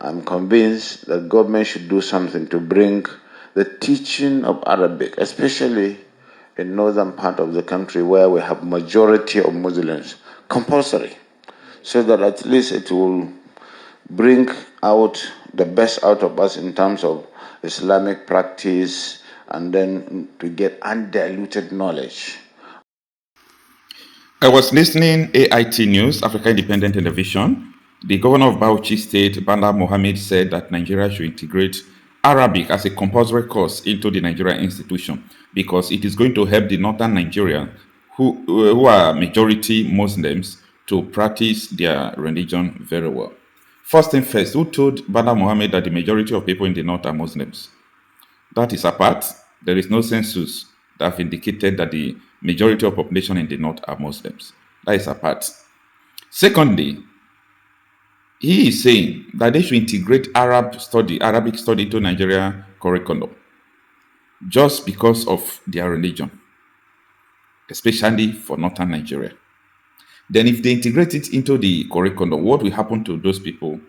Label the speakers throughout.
Speaker 1: I'm convinced that government should do something to bring the teaching of Arabic, especially in northern part of the country where we have majority of Muslims, compulsory, so that at least it will bring out the best out of us in terms of Islamic practice, and then to get undiluted knowledge.
Speaker 2: I was listening AIT News, Africa Independent Television. The governor of Bauchi State, Bala Mohammed, said that Nigeria should integrate Arabic as a compulsory course into the Nigerian institution because it is going to help the northern Nigerians who are majority Muslims to practice their religion very well. First thing first, who told Bala Mohammed that the majority of people in the north are Muslims? That is apart. There is no census that have indicated that the majority of population in the north are Muslims. That is apart. Secondly, he is saying that they should integrate Arabic study into Nigeria curriculum just because of their religion, especially for northern Nigeria. Then if they integrate it into the curriculum, what will happen to those people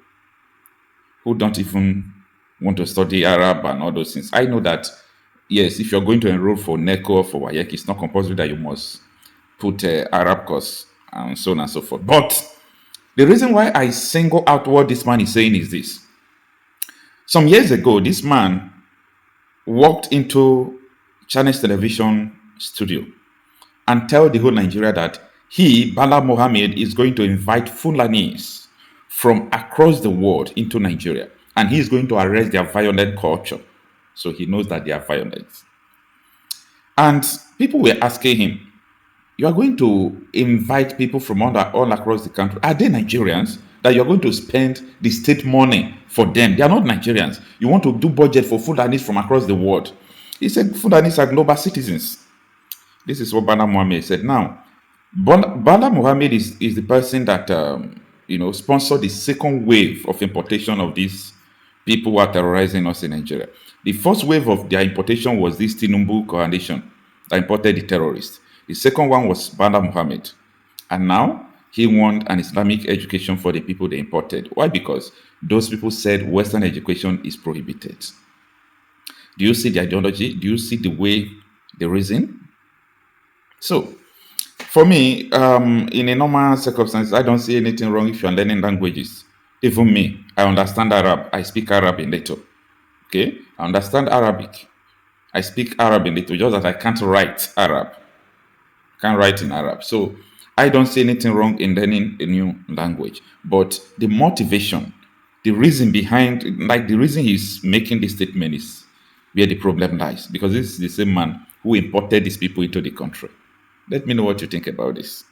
Speaker 2: who don't even want to study Arab and all those things? I know that, yes, if you're going to enroll for NECO or for WAEC, it's not compulsory that you must put Arab course and so on and so forth. But the reason why I single out what this man is saying is this. Some years ago, this man walked into Chinese television studio and tell the whole Nigeria that he, Bala Mohammed, is going to invite Fulanis from across the world into Nigeria, and he is going to arrest their violent culture. So he knows that they are violent. And people were asking him, you are going to invite people from all across the country. Are they Nigerians that you're going to spend the state money for them? They are not Nigerians. You want to do budget for Fulanis from across the world. He said Fulanis are global citizens. This is what Bala Mohammed said. Now, Bala Mohammed is the person that sponsored the second wave of importation of these people who are terrorizing us in Nigeria. The first wave of their importation was this Tinubu coalition that imported the terrorists. The second one was Bala Mohammed. And now he wanted an Islamic education for the people they imported. Why? Because those people said Western education is prohibited. Do you see the ideology? Do you see the way they reason? So, for me, in a normal circumstance, I don't see anything wrong if you're learning languages. Even me, I understand Arab. I speak Arab in little. Okay? I understand Arabic. I speak Arab in little, just that I can't write Arab. Can't write in Arab. So I don't see anything wrong in learning a new language. But the motivation, the reason behind, like the reason he's making this statement is where the problem lies. Because this is the same man who imported these people into the country. Let me know what you think about this.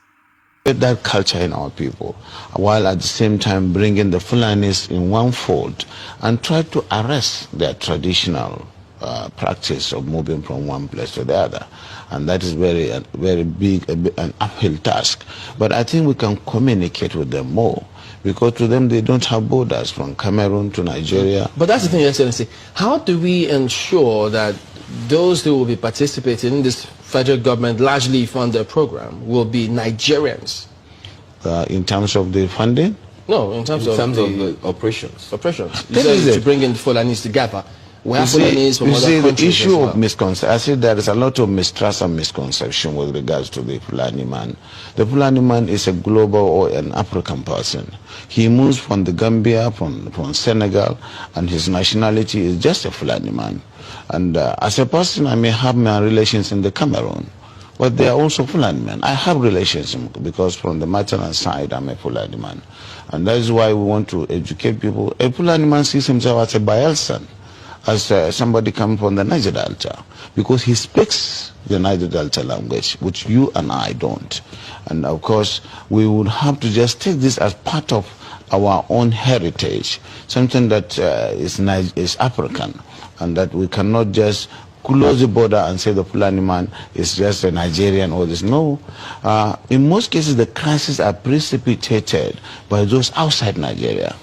Speaker 3: That culture in our people, while at the same time bringing the Fulanis in one fold and try to arrest their traditional practice of moving from one place to the other. And that is very big, an uphill task. But I think we can communicate with them more, because to them they don't have borders from Cameroon to Nigeria.
Speaker 4: But that's the thing, Excellency. How do we ensure that those who will be participating in this federal government largely funded program will be Nigerians?
Speaker 3: In terms of the funding?
Speaker 4: No, in terms of
Speaker 5: the operations.
Speaker 4: Operations. You said to bring in the Fulanis together.
Speaker 3: You see, the issue of misconception, I see there is a lot of mistrust and misconception with regards to the Fulani man. The Fulani man is a global or an African person. He moves from the Gambia, from Senegal, and his nationality is just a Fulani man. And as a person, I may have my relations in the Cameroon, but they are also Fulani men. I have relations because from the maternal side, I'm a Fulani man. And that is why we want to educate people. A Fulani man sees himself as a Bayelsan, as somebody coming from the Niger Delta, because he speaks the Niger Delta language, which you and I don't. And of course, we would have to just take this as part of our own heritage, something that is African, and that we cannot just close the border and say the Fulani man is just a Nigerian or this. No. In most cases, the crises are precipitated by those outside Nigeria.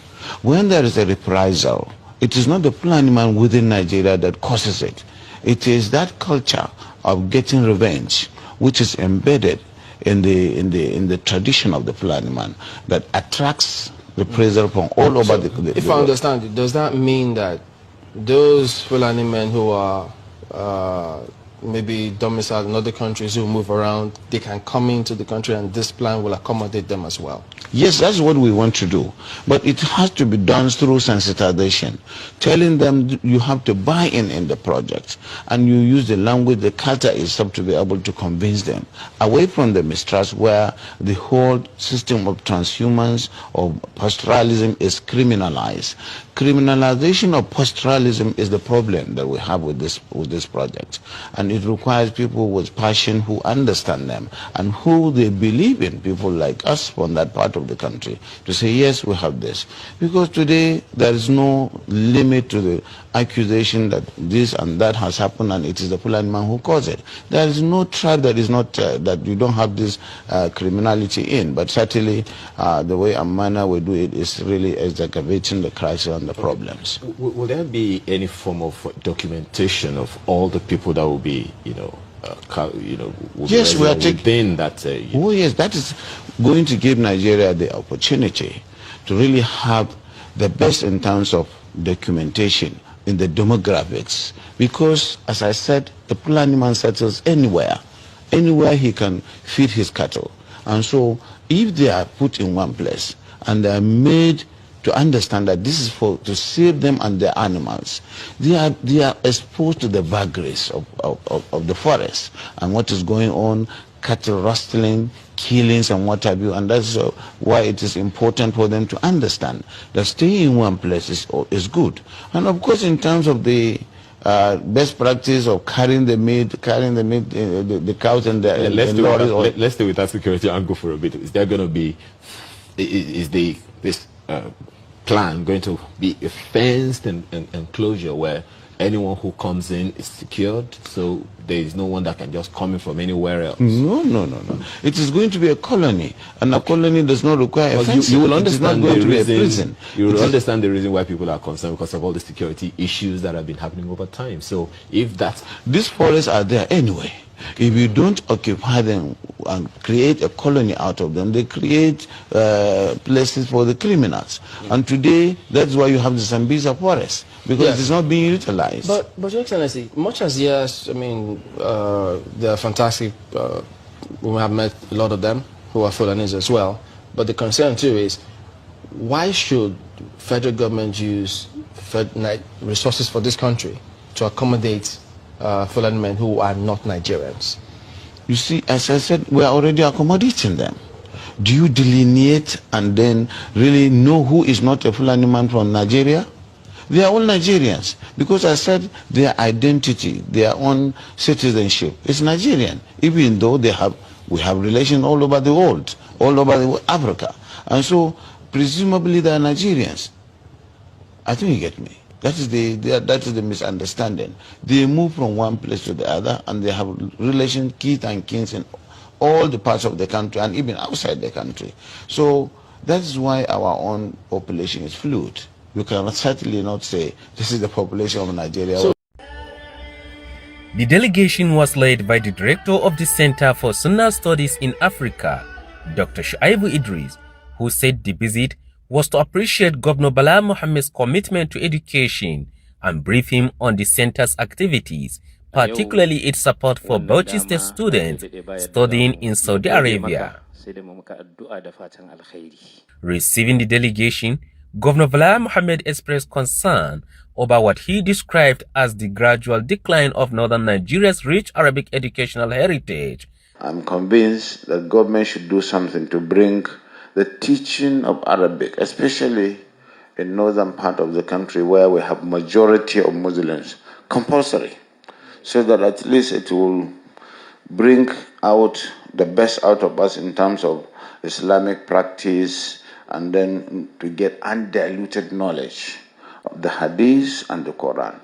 Speaker 3: When there is a reprisal, it is not the Fulani man within Nigeria that causes it. It is that culture of getting revenge, which is embedded in the tradition of the Fulani man, that attracts reprisal from all over the
Speaker 4: If I understand it, does that mean that those Fulani men who are maybe domiciled in other countries who move around, they can come into the country and this plan will accommodate them as well?
Speaker 3: Yes, that's what we want to do. But it has to be done through sensitization, telling them you have to buy in the project. And you use the language, the culture itself to be able to convince them. Away from the mistrust where the whole system of transhumance or pastoralism is criminalized. Criminalization of pastoralism is the problem that we have with this project. And it requires people with passion who understand them and who they believe in, people like us from that part of the country, to say, yes, we have this. Because today there is no limit to the accusation that this and that has happened and it is the Fulani man who caused it. There is no tribe that is not, that you don't have this criminality in, but certainly the way and manner we do it is really exacerbating the crisis and the problems.
Speaker 5: Will there be any form of documentation of all the people that will be,
Speaker 3: yes, we are
Speaker 5: within that?
Speaker 3: Oh yes, that is going to give Nigeria the opportunity to really have the best in terms of documentation in the demographics, because as I said, the Fulani man settles anywhere he can feed his cattle. And so if they are put in one place and they are made to understand that this is to save them and their animals, they are exposed to the vagaries of the forest and what is going on, cattle rustling, killings and what have you, and that's why it is important for them to understand that staying in one place is good. And of course, in terms of the best practice of carrying the meat, the cows and the lorries.
Speaker 5: Let's stay with that security angle for a bit. Is there going to be, this plan going to be a fenced enclosure where anyone who comes in is secured, so there is no one that can just come in from anywhere else?
Speaker 3: No. It is going to be a colony, and a colony does not require a fence. You will understand
Speaker 5: the reason,
Speaker 3: be a prison.
Speaker 5: You will understand the reason why people are concerned, because of all the security issues that have been happening over time. So if that...
Speaker 3: These forests are there anyway. If you don't occupy them and create a colony out of them, they create places for the criminals. And today, that's why you have the Sambisa forest, because it is not being utilized.
Speaker 4: But Your Excellency, much as yes, I mean, they're fantastic. We have met a lot of them who are Fulanis as well. But the concern too is, why should federal government use resources for this country to accommodate Fulani men who are not Nigerians?
Speaker 3: You see, as I said, we are already accommodating them. Do you delineate and then really know who is not a Fulani man from Nigeria? They are all Nigerians, because I said their identity, their own citizenship is Nigerian, even though we have relations all over the world, all over Africa. And so, presumably they are Nigerians. I think you get me. That is the misunderstanding. They move from one place to the other, and they have relations, kith and kins in all the parts of the country and even outside the country. So that is why our own population is fluid. You can certainly not say this is the population of Nigeria.
Speaker 6: The delegation was led by the director of the Center for Sunnah Studies in Africa, Dr. Shuaibu Idris, who said the visit was to appreciate Governor Bala Mohammed's commitment to education and brief him on the center's activities, particularly its support for Bauchi State students studying in Saudi Arabia. Receiving the delegation, Governor Bala Mohammed expressed concern over what he described as the gradual decline of northern Nigeria's rich Arabic educational heritage.
Speaker 1: I'm convinced that government should do something to bring the teaching of Arabic, especially in northern part of the country where we have majority of Muslims, compulsory, so that at least it will bring out the best out of us in terms of Islamic practice, and then to get undiluted knowledge of the Hadith and the Quran.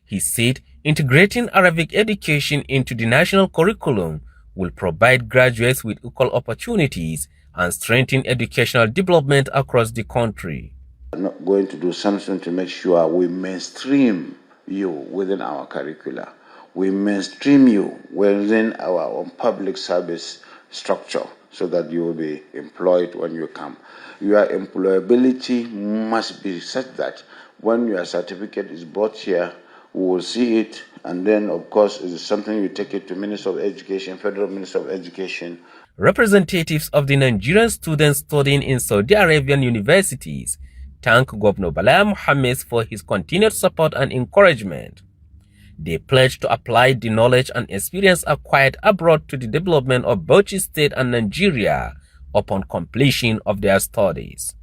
Speaker 6: He said integrating Arabic education into the national curriculum will provide graduates with equal opportunities and strengthen educational development across the country.
Speaker 1: I'm not going to do something to make sure we mainstream you within our curricula. We mainstream you within our own public service structure, so that you will be employed when you come. Your employability must be such that when your certificate is brought here, we will see it, and then, of course, it's something you take it to Minister of Education, Federal Minister of Education.
Speaker 6: Representatives of the Nigerian students studying in Saudi Arabian universities thank Governor Bala Mohammed for his continued support and encouragement. They pledge to apply the knowledge and experience acquired abroad to the development of Bauchi State and Nigeria upon completion of their studies.